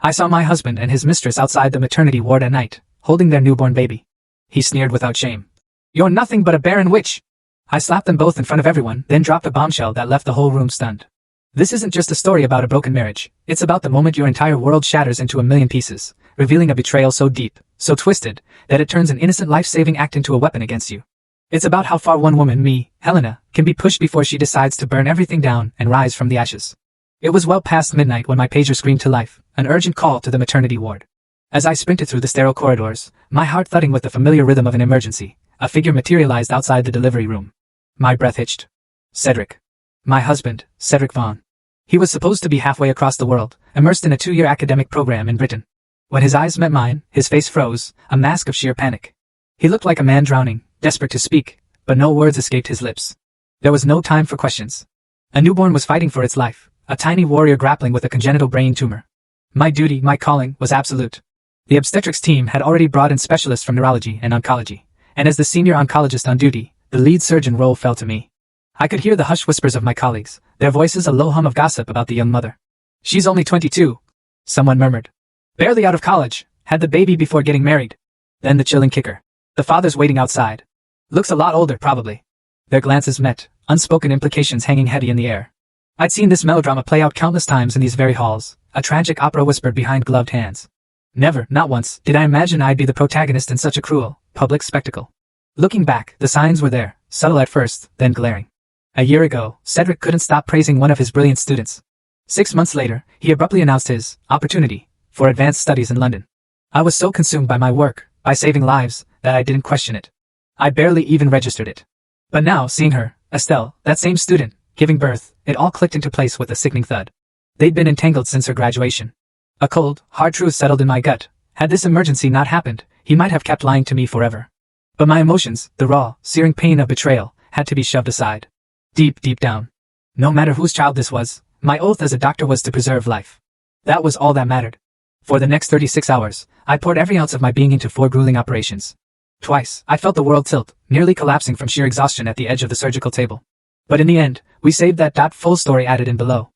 I saw my husband and his mistress outside the maternity ward at night, holding their newborn baby. He sneered without shame. "You're nothing but a barren witch." I slapped them both in front of everyone, then dropped a bombshell that left the whole room stunned. This isn't just a story about a broken marriage. It's about the moment your entire world shatters into a million pieces, revealing a betrayal so deep, so twisted, that it turns an innocent life-saving act into a weapon against you. It's about how far one woman, me, Helena, can be pushed before she decides to burn everything down and rise from the ashes. It was well past midnight when my pager screamed to life, an urgent call to the maternity ward. As I sprinted through the sterile corridors, my heart thudding with the familiar rhythm of an emergency, a figure materialized outside the delivery room. My breath hitched. Cedric. My husband, Cedric Vaughn. He was supposed to be halfway across the world, immersed in a 2-year academic program in Britain. When his eyes met mine, his face froze, a mask of sheer panic. He looked like a man drowning, desperate to speak, but no words escaped his lips. There was no time for questions. A newborn was fighting for its life, a tiny warrior grappling with a congenital brain tumor. My duty, my calling, was absolute. The obstetrics team had already brought in specialists from neurology and oncology, and as the senior oncologist on duty, the lead surgeon role fell to me. I could hear the hushed whispers of my colleagues, their voices a low hum of gossip about the young mother. "She's only 22, someone murmured. "Barely out of college, had the baby before getting married." Then the chilling kicker. "The father's waiting outside. Looks a lot older, probably." Their glances met, unspoken implications hanging heavy in the air. I'd seen this melodrama play out countless times in these very halls, a tragic opera whispered behind gloved hands. Never, not once, did I imagine I'd be the protagonist in such a cruel, public spectacle. Looking back, the signs were there, subtle at first, then glaring. A year ago, Cedric couldn't stop praising one of his brilliant students. 6 months later, he abruptly announced his opportunity for advanced studies in London. I was so consumed by my work, by saving lives, that I didn't question it. I barely even registered it. But now, seeing her, Estelle, that same student, giving birth, it all clicked into place with a sickening thud. They'd been entangled since her graduation. A cold, hard truth settled in my gut. Had this emergency not happened, he might have kept lying to me forever. But my emotions, the raw, searing pain of betrayal, had to be shoved aside. Deep, deep down. No matter whose child this was, my oath as a doctor was to preserve life. That was all that mattered. For the next 36 hours, I poured every ounce of my being into 4 grueling operations. Twice, I felt the world tilt, nearly collapsing from sheer exhaustion at the edge of the surgical table. But in the end, we saved that. Full story added in below.